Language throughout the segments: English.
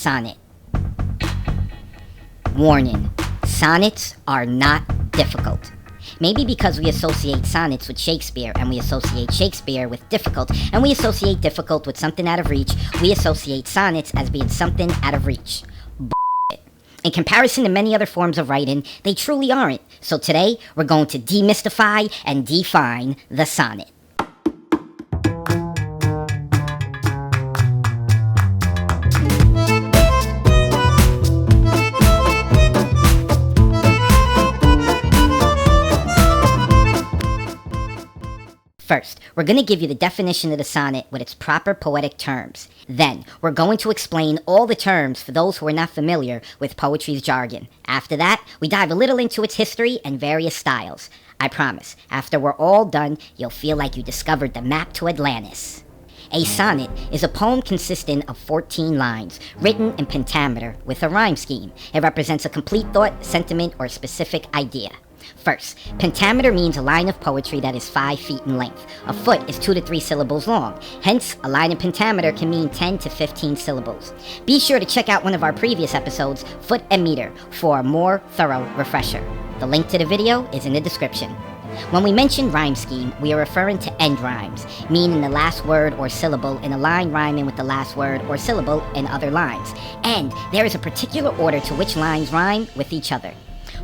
sonnet. Warning, sonnets are not difficult. Maybe because we associate sonnets with Shakespeare, and we associate Shakespeare with difficult, and we associate difficult with something out of reach, we associate sonnets as being something out of reach. Bullshit. In comparison to many other forms of writing, they truly aren't. So today, we're going to demystify and define the sonnet. First, we're going to give you the definition of the sonnet with its proper poetic terms. Then, we're going to explain all the terms for those who are not familiar with poetry's jargon. After that, we dive a little into its history and various styles. I promise, after we're all done, you'll feel like you discovered the map to Atlantis. A sonnet is a poem consisting of 14 lines, written in pentameter with a rhyme scheme. It represents a complete thought, sentiment, or specific idea. First, pentameter means a line of poetry that is 5 feet in length. A foot is 2 to 3 syllables long. Hence, a line in pentameter can mean 10 to 15 syllables. Be sure to check out one of our previous episodes, Foot and Meter, for a more thorough refresher. The link to the video is in the description. When we mention rhyme scheme, we are referring to end rhymes, meaning the last word or syllable in a line rhyming with the last word or syllable in other lines. And there is a particular order to which lines rhyme with each other.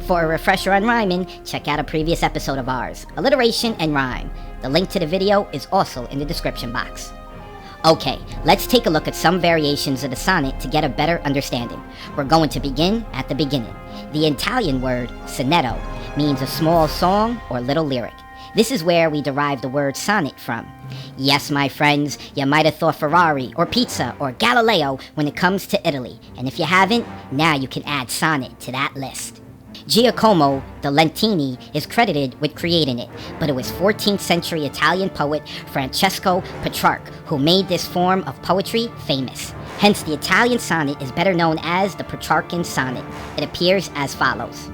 For a refresher on rhyming, check out a previous episode of ours, Alliteration and Rhyme. The link to the video is also in the description box. Okay, let's take a look at some variations of the sonnet to get a better understanding. We're going to begin at the beginning. The Italian word sonetto means a small song or little lyric. This is where we derive the word sonnet from. Yes, my friends, you might have thought Ferrari or pizza or Galileo when it comes to Italy. And if you haven't, now you can add sonnet to that list. Giacomo da Lentini is credited with creating it, but it was 14th century Italian poet Francesco Petrarch who made this form of poetry famous. Hence, the Italian sonnet is better known as the Petrarchan sonnet. It appears as follows.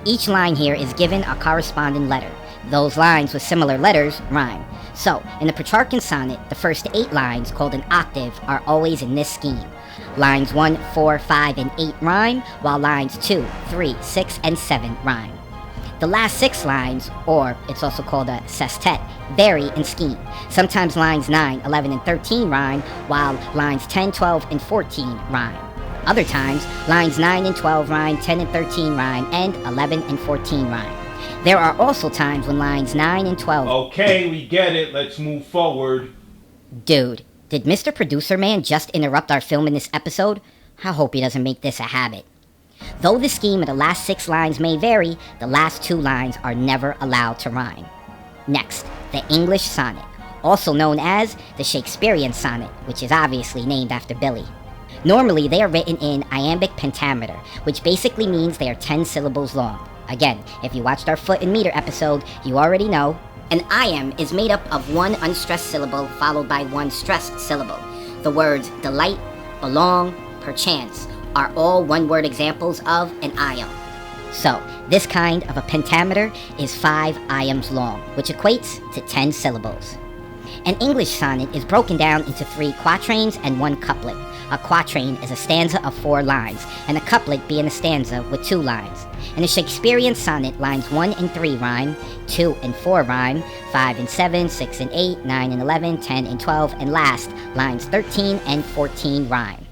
Each line here is given a corresponding letter. Those lines with similar letters rhyme. So, in the Petrarchan sonnet, the first 8 lines, called an octave, are always in this scheme. Lines 1, 4, 5, and 8 rhyme, while lines 2, 3, 6, and 7 rhyme. The last 6 lines, or it's also called a sestet, vary in scheme. Sometimes lines 9, 11, and 13 rhyme, while lines 10, 12, and 14 rhyme. Other times, lines 9 and 12 rhyme, 10 and 13 rhyme, and 11 and 14 rhyme. There are also times when lines 9 and 12... Okay, we get it. Let's move forward. Dude, did Mr. Producer Man just interrupt our film in this episode? I hope he doesn't make this a habit. Though the scheme of the last 6 lines may vary, the last 2 lines are never allowed to rhyme. Next, the English sonnet, also known as the Shakespearean sonnet, which is obviously named after Billy. Normally, they are written in iambic pentameter, which basically means they are 10 syllables long. Again, if you watched our foot and meter episode, you already know. An iamb is made up of 1 unstressed syllable followed by 1 stressed syllable. The words delight, belong, perchance are all one-word examples of an iamb. So, this kind of a pentameter is 5 iambs long, which equates to 10 syllables. An English sonnet is broken down into 3 quatrains and 1 couplet. A quatrain is a stanza of 4 lines, and a couplet being a stanza with 2 lines. In a Shakespearean sonnet, lines 1 and 3 rhyme, 2 and 4 rhyme, 5 and 7, 6 and 8, 9 and 11, 10 and 12, and last, lines 13 and 14 rhyme.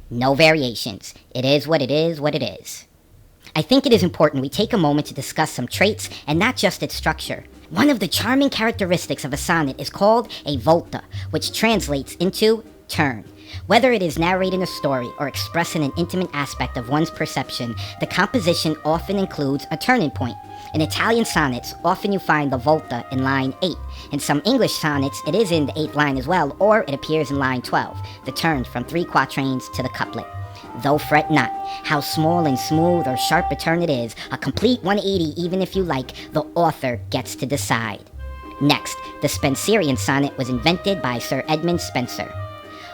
No variations. It is what it is what it is. I think it is important we take a moment to discuss some traits and not just its structure. One of the charming characteristics of a sonnet is called a volta, which translates into turn. Whether it is narrating a story or expressing an intimate aspect of one's perception, the composition often includes a turning point. In Italian sonnets, often you find the volta in line 8. In some English sonnets, it is in the 8th line as well, or it appears in line 12, the turn from 3 quatrains to the couplet. Though fret not, how small and smooth or sharp a turn it is, a complete 180 even if you like, the author gets to decide. Next, the Spencerian sonnet was invented by Sir Edmund Spenser.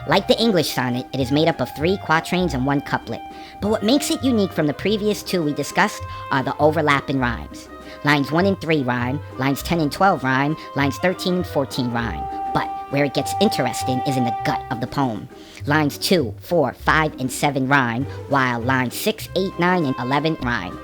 Like the English sonnet, it is made up of 3 quatrains and 1 couplet. But what makes it unique from the previous 2 we discussed are the overlapping rhymes. Lines 1 and 3 rhyme, lines 10 and 12 rhyme, lines 13 and 14 rhyme. But where it gets interesting is in the gut of the poem. Lines 2, 4, 5, and 7 rhyme, while lines 6, 8, 9, and 11 rhyme.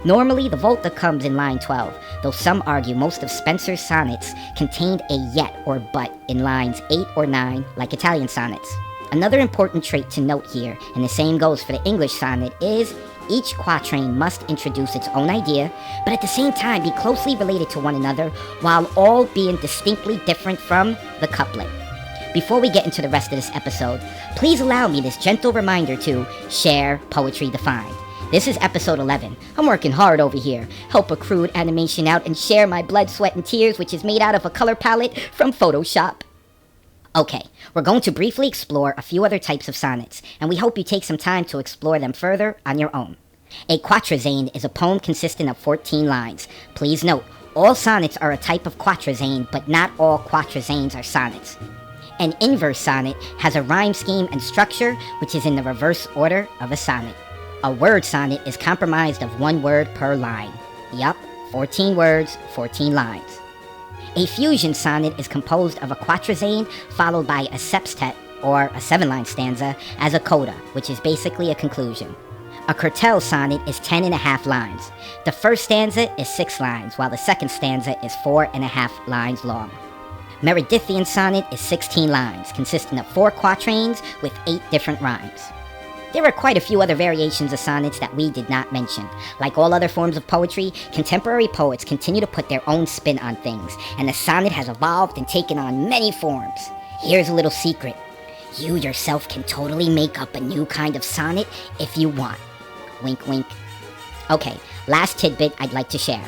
Normally, the Volta comes in line 12, though some argue most of Spenser's sonnets contained a yet or but in lines 8 or 9, like Italian sonnets. Another important trait to note here, and the same goes for the English sonnet, is each quatrain must introduce its own idea, but at the same time be closely related to one another, while all being distinctly different from the couplet. Before we get into the rest of this episode, please allow me this gentle reminder to share Poetry Defined. This is episode 11. I'm working hard over here. Help a crude animation out and share my blood, sweat, and tears, which is made out of a color palette from Photoshop. Okay, we're going to briefly explore a few other types of sonnets, and we hope you take some time to explore them further on your own. A quatrain is a poem consisting of 14 lines. Please note, all sonnets are a type of quatrain, but not all quatrains are sonnets. An inverse sonnet has a rhyme scheme and structure which is in the reverse order of a sonnet. A word sonnet is comprised of 1 word per line. Yup, 14 words, 14 lines. A fusion sonnet is composed of a quatrain followed by a septet, or a 7-line stanza, as a coda, which is basically a conclusion. A curtel sonnet is 10.5 lines. The first stanza is 6 lines, while the second stanza is 4.5 lines long. Meredithian sonnet is 16 lines, consisting of 4 quatrains with 8 different rhymes. There are quite a few other variations of sonnets that we did not mention. Like all other forms of poetry, contemporary poets continue to put their own spin on things, and the sonnet has evolved and taken on many forms. Here's a little secret. You yourself can totally make up a new kind of sonnet if you want. Wink, wink. Okay, last tidbit I'd like to share.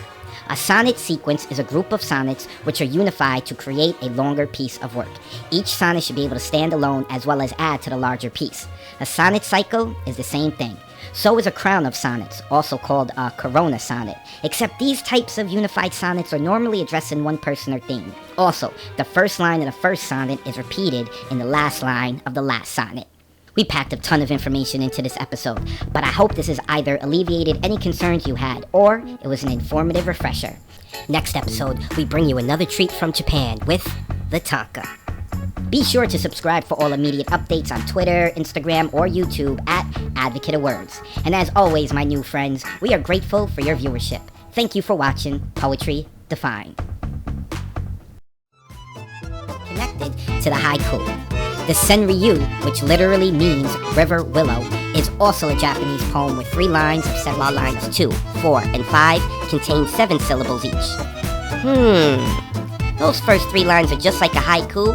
A sonnet sequence is a group of sonnets which are unified to create a longer piece of work. Each sonnet should be able to stand alone as well as add to the larger piece. A sonnet cycle is the same thing. So is a crown of sonnets, also called a corona sonnet, except these types of unified sonnets are normally addressing one person or theme. Also, the first line of the first sonnet is repeated in the last line of the last sonnet. We packed a ton of information into this episode, but I hope this has either alleviated any concerns you had, or it was an informative refresher. Next episode, we bring you another treat from Japan with the tanka. Be sure to subscribe for all immediate updates on Twitter, Instagram, or YouTube at Advocate of Wordz. And as always, my new friends, we are grateful for your viewership. Thank you for watching Poetry Defined. Connected to the haiku. The Senryu, which literally means river willow, is also a Japanese poem with 3 lines, while lines 2, 4, and 5 contain 7 syllables each. Those first 3 lines are just like a haiku,